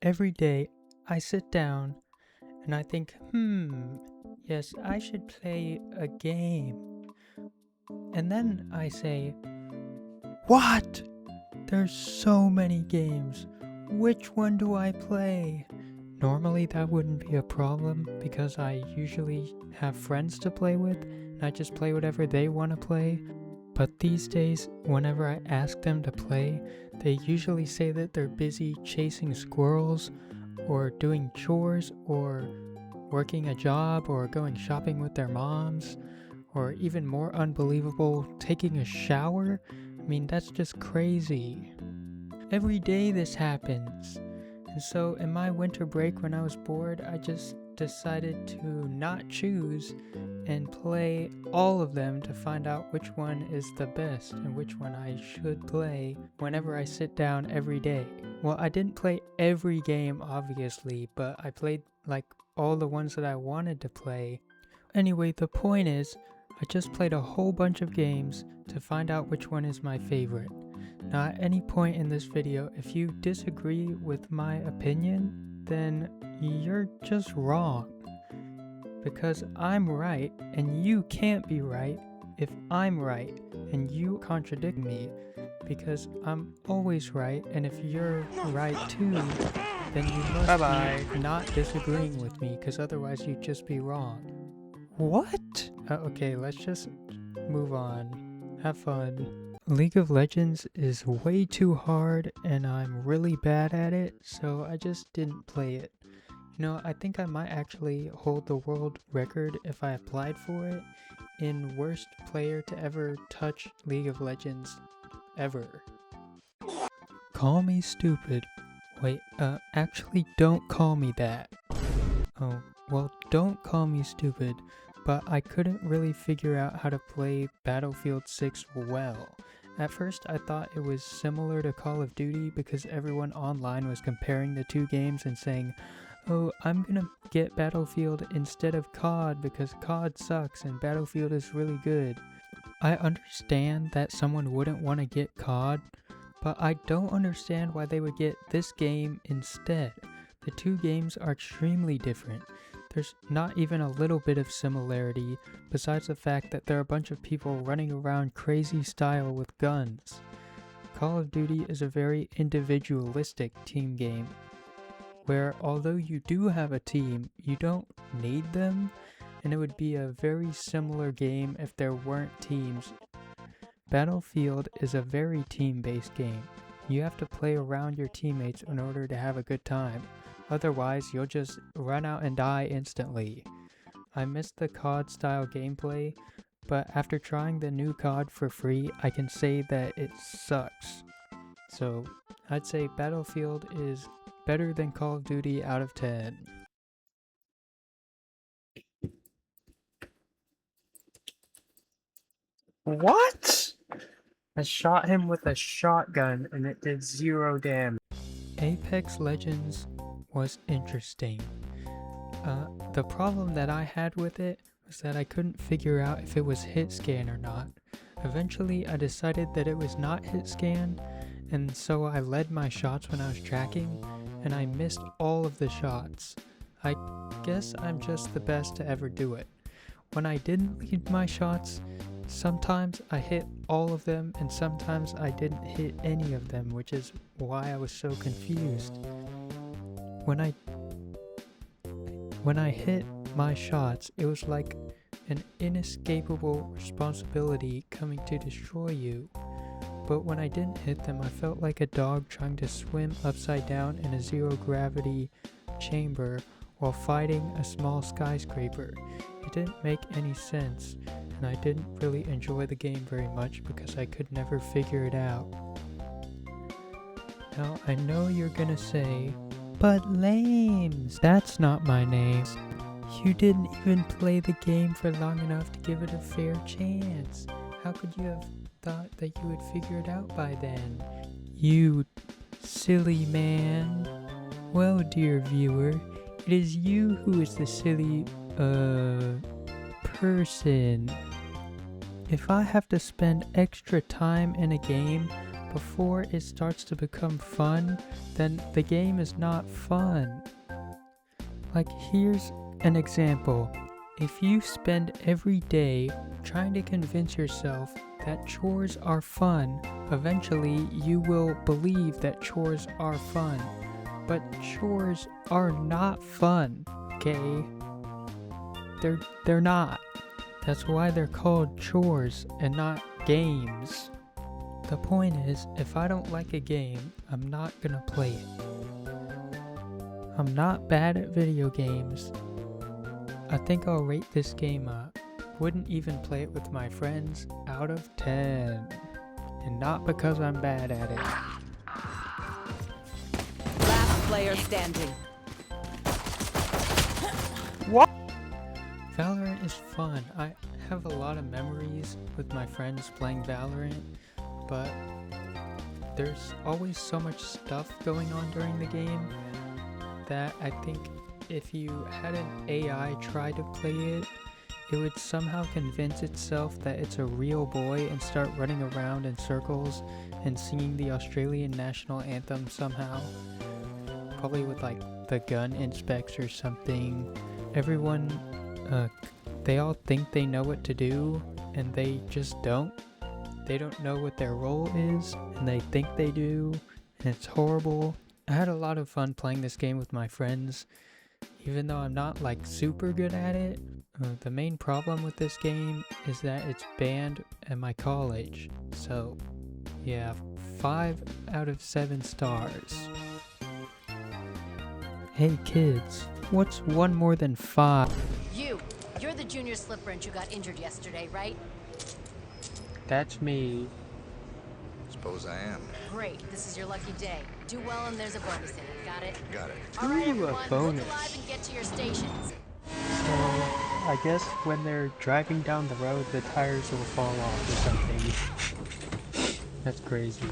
Every day I sit down and I think, yes, I should play a game. And then I say, what? There's so many games. Which one do I play? Normally that wouldn't be a problem because I usually have friends to play with and I just play whatever they want to play. But these days, whenever I ask them to play, they usually say that they're busy chasing squirrels or doing chores or working a job or going shopping with their moms or even more unbelievable, taking a shower. I mean, that's just crazy. Every day this happens. And so in my winter break when I was bored, I just decided to not choose and play all of them to find out which one is the best and which one I should play whenever I sit down every day. Well, I didn't play every game obviously, but I played like all the ones that I wanted to play. Anyway, the point is, I just played a whole bunch of games to find out which one is my favorite. Now at any point in this video, if you disagree with my opinion, then you're just wrong. Because I'm right, and you can't be right if I'm right, and you contradict me. Because I'm always right, and if you're right too, then you must be not disagreeing with me, because otherwise you'd just be wrong. What? Okay, let's just move on. Have fun. League of Legends is way too hard and I'm really bad at it, so I just didn't play it. You know, I think I might actually hold the world record if I applied for it in worst player to ever touch League of Legends ever. Call me stupid. Wait, actually don't call me that. Oh, well, don't call me stupid, but I couldn't really figure out how to play Battlefield 6 well. At first I thought it was similar to Call of Duty because everyone online was comparing the two games and saying, oh, I'm gonna get Battlefield instead of COD because COD sucks and Battlefield is really good. I understand that someone wouldn't want to get COD, but I don't understand why they would get this game instead. The two games are extremely different. There's not even a little bit of similarity, besides the fact that there are a bunch of people running around crazy style with guns. Call of Duty is a very individualistic team game, where although you do have a team, you don't need them, and it would be a very similar game if there weren't teams. Battlefield is a very team-based game. You have to play around your teammates in order to have a good time. Otherwise, you'll just run out and die instantly. I missed the COD style gameplay, but after trying the new COD for free, I can say that it sucks. So, I'd say Battlefield is better than Call of Duty out of 10. What? I shot him with a shotgun and it did 0 damage. Apex Legends was interesting. The problem that I had with it was that I couldn't figure out if it was hit scan or not. Eventually I decided that it was not hit scan, and so I led my shots when I was tracking, and I missed all of the shots. I guess I'm just the best to ever do it. When I didn't lead my shots, sometimes I hit all of them and sometimes I didn't hit any of them, which is why I was so confused. When I hit my shots, it was like an inescapable responsibility coming to destroy you. But when I didn't hit them, I felt like a dog trying to swim upside down in a zero gravity chamber while fighting a small skyscraper. It didn't make any sense, and I didn't really enjoy the game very much because I could never figure it out. Now, I know you're gonna say, but Lames, that's not my name. You didn't even play the game for long enough to give it a fair chance. How could you have thought that you would figure it out by then? You silly man. Well, dear viewer, it is you who is the silly, person. If I have to spend extra time in a game, before it starts to become fun, then the game is not fun. Like, here's an example. If you spend every day trying to convince yourself that chores are fun, eventually you will believe that chores are fun. But chores are not fun, okay? They're not. That's why they're called chores and not games. The point is, if I don't like a game, I'm not gonna play it. I'm not bad at video games. I think I'll rate this game a wouldn't even play it with my friends out of 10. And not because I'm bad at it. Last player standing. What? Valorant is fun. I have a lot of memories with my friends playing Valorant, but there's always so much stuff going on during the game that I think if you had an AI try to play it, it would somehow convince itself that it's a real boy and start running around in circles and singing the Australian national anthem somehow. Probably with like the gun inspects or something. Everyone, they all think they know what to do and they just don't. They don't know what their role is and they think they do, and it's horrible. I had a lot of fun playing this game with my friends, even though I'm not like super good at it. The main problem with this game is that it's banned at my college. So yeah, 5 out of 7 stars. Hey kids, what's 1 more than 5? You're the junior slip wrench who got injured yesterday, right? That's me. Suppose I am. Great, this is your lucky day. Do well and there's a bonus in it, got it? Got it. Alright Ooh, a everyone, look bonus. alive and get to your stations. So, I guess when they're driving down the road, the tires will fall off or something. That's crazy.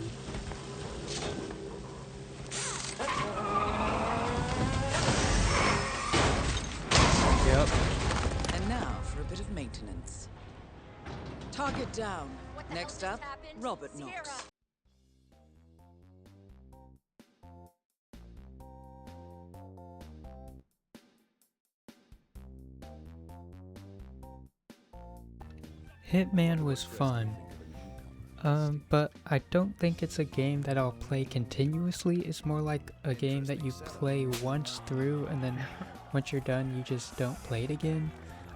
Yep. And now for a bit of maintenance. Target down. What the Next hell up, just happened? Robert Sierra. Knox. Hitman was fun. But I don't think it's a game that I'll play continuously. It's more like a game that you play once through and then once you're done you just don't play it again.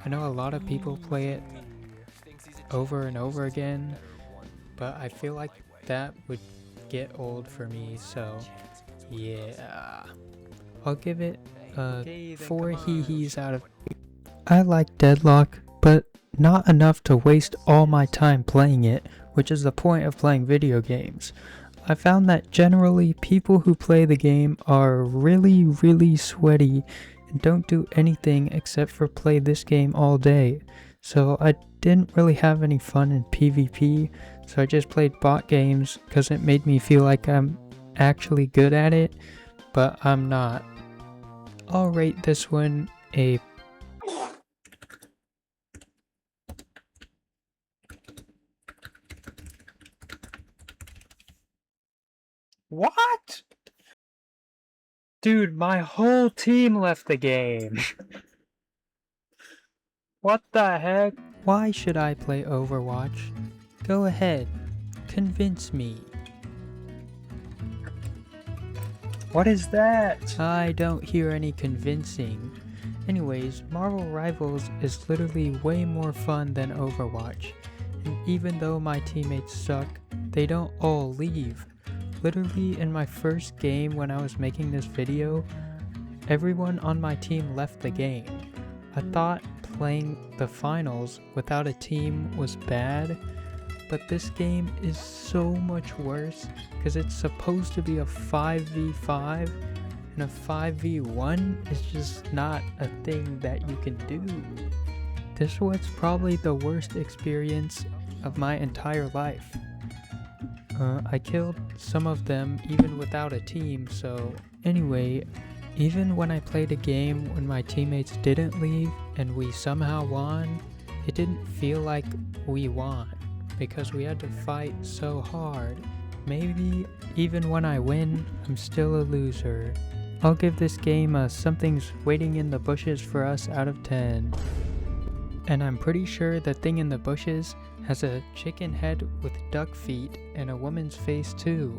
I know a lot of people play it over and over again, but I feel like that would get old for me, so yeah. I'll give it 4 hee-hees out of... I like Deadlock, but not enough to waste all my time playing it, which is the point of playing video games. I found that generally people who play the game are really sweaty and don't do anything except for play this game all day. So I didn't really have any fun in PvP, so I just played bot games because it made me feel like I'm actually good at it, but I'm not. I'll rate this one a... What? Dude, my whole team left the game. What the heck? Why should I play Overwatch? Go ahead, convince me. What is that? I don't hear any convincing. Anyways, Marvel Rivals is literally way more fun than Overwatch. And even though my teammates suck, they don't all leave. Literally in my first game when I was making this video, everyone on my team left the game. I thought playing the finals without a team was bad, but this game is so much worse because it's supposed to be a 5v5 and a 5v1 is just not a thing that you can do. This was probably the worst experience of my entire life. I killed some of them even without a team, so anyway, even when I played a game when my teammates didn't leave and we somehow won, it didn't feel like we won because we had to fight so hard. Maybe even when I win, I'm still a loser. I'll give this game a something's waiting in the bushes for us out of 10. And I'm pretty sure the thing in the bushes has a chicken head with duck feet and a woman's face too.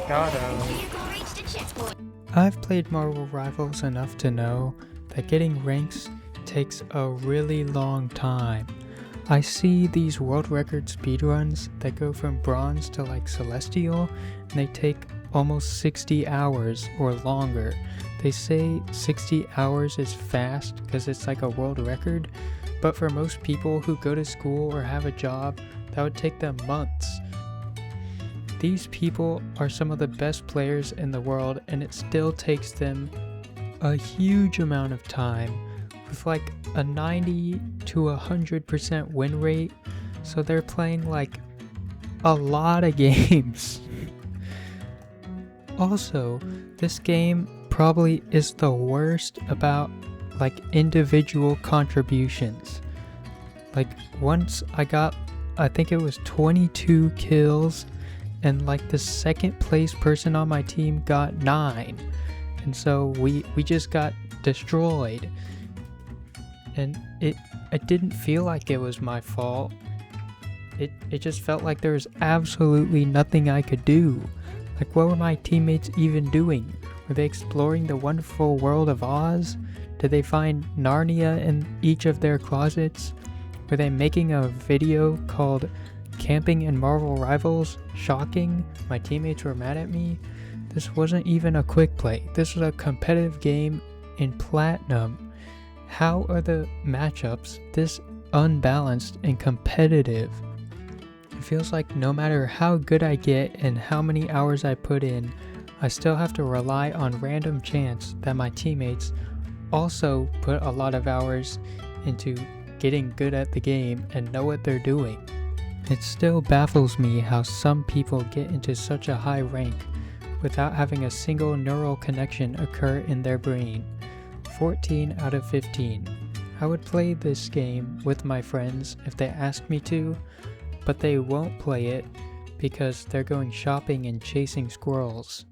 Got him. I've played Marvel Rivals enough to know that getting ranks takes a really long time. I see these world record speedruns that go from bronze to like celestial, and they take almost 60 hours or longer. They say 60 hours is fast because it's like a world record, but for most people who go to school or have a job, that would take them months. These people are some of the best players in the world, and it still takes them a huge amount of time with like a 90 to 100% win rate, so they're playing like a lot of games. Also, this game probably is the worst about like individual contributions. Like once I think it was 22 kills, and like the second place person on my team got 9, and so we just got destroyed. And it didn't feel like it was my fault. It just felt like there was absolutely nothing I could do. Like, what were my teammates even doing? Were they exploring the wonderful world of Oz? Did they find Narnia in each of their closets? Were they making a video called Camping in Marvel Rivals? Shocking. My teammates were mad at me. This wasn't even a quick play. This was a competitive game in Platinum. How are the matchups this unbalanced and competitive? It feels like no matter how good I get and how many hours I put in, I still have to rely on random chance that my teammates also put a lot of hours into getting good at the game and know what they're doing. It still baffles me how some people get into such a high rank without having a single neural connection occur in their brain. 14 out of 15. I would play this game with my friends if they asked me to, but they won't play it because they're going shopping and chasing squirrels.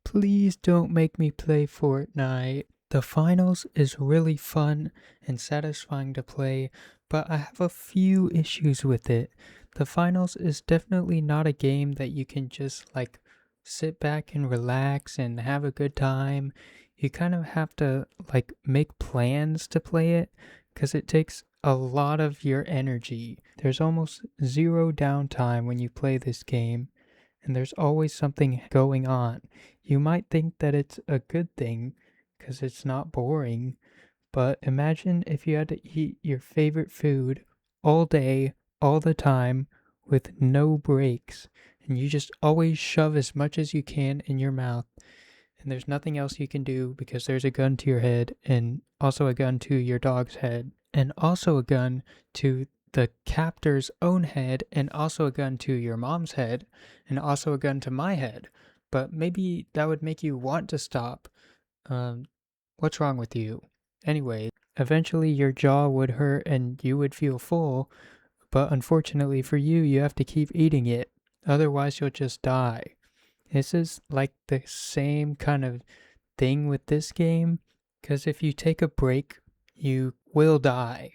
Please don't make me play Fortnite. The finals is really fun and satisfying to play, but I have a few issues with it. The finals is definitely not a game that you can just like sit back and relax and have a good time. You kind of have to like make plans to play it because it takes a lot of your energy. There's almost zero downtime when you play this game, and there's always something going on. You might think that it's a good thing because it's not boring, but imagine if you had to eat your favorite food all day, all the time, with no breaks, and you just always shove as much as you can in your mouth. And there's nothing else you can do because there's a gun to your head, and also a gun to your dog's head, and also a gun to the captor's own head, and also a gun to your mom's head, and also a gun to my head. But maybe that would make you want to stop. What's wrong with you? Anyway, eventually your jaw would hurt and you would feel full, but unfortunately for you, you have to keep eating it. Otherwise, you'll just die. This is like the same kind of thing with this game, because if you take a break, you will die.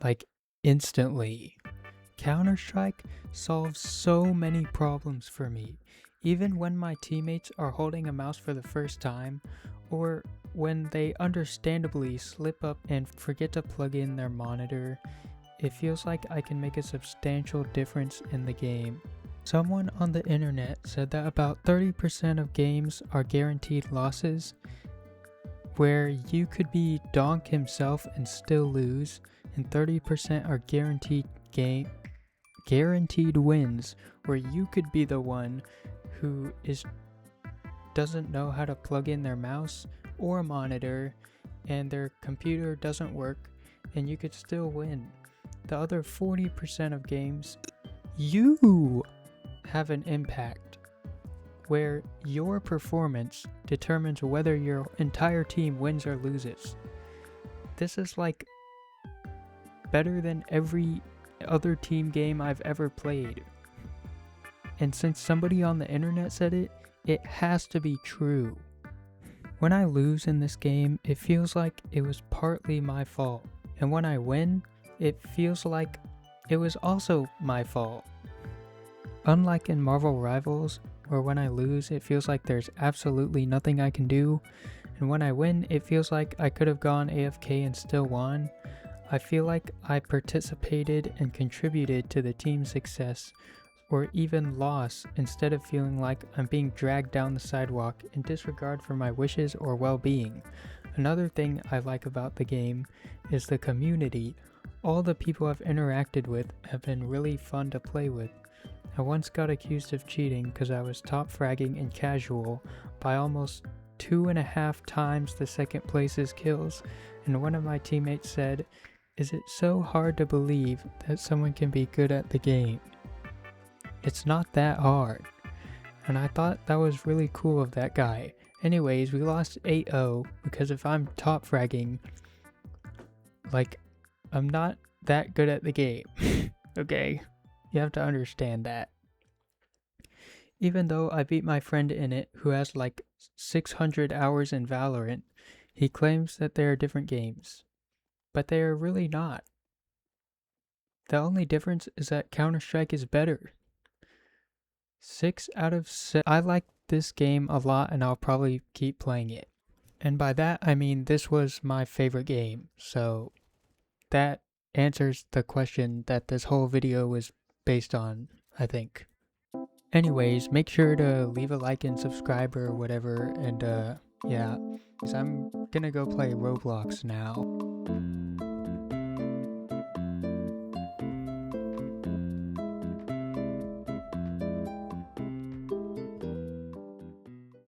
Like, instantly. Counter-Strike solves so many problems for me. Even when my teammates are holding a mouse for the first time, or when they understandably slip up and forget to plug in their monitor, it feels like I can make a substantial difference in the game. Someone on the internet said that about 30% of games are guaranteed losses, where you could be Donk himself and still lose, and 30% are guaranteed wins, where you could be the one who doesn't know how to plug in their mouse or monitor, and their computer doesn't work, and you could still win. The other 40% of games, you have an impact, where your performance determines whether your entire team wins or loses. This is like better than every other team game I've ever played. And since somebody on the internet said it, it has to be true. When I lose in this game, it feels like it was partly my fault. And when I win, it feels like it was also my fault. Unlike in Marvel Rivals, where when I lose, it feels like there's absolutely nothing I can do, and when I win, it feels like I could have gone AFK and still won. I feel like I participated and contributed to the team's success, or even loss, instead of feeling like I'm being dragged down the sidewalk in disregard for my wishes or well-being. Another thing I like about the game is the community. All the people I've interacted with have been really fun to play with. I once got accused of cheating because I was top fragging in casual by almost 2.5 times the second place's kills, and one of my teammates said, "Is it so hard to believe that someone can be good at the game?" It's not that hard. And I thought that was really cool of that guy. Anyways, we lost 8-0 because if I'm top fragging, like, I'm not that good at the game. Okay? You have to understand that. Even though I beat my friend in it who has like 600 hours in Valorant, he claims that they are different games. But they are really not. The only difference is that Counter-Strike is better. 6 out of 6. I like this game a lot and I'll probably keep playing it. And by that I mean this was my favorite game. So that answers the question that this whole video was based on, I think. Anyways, make sure to leave a like and subscribe or whatever, and yeah, 'cause I'm gonna go play Roblox now.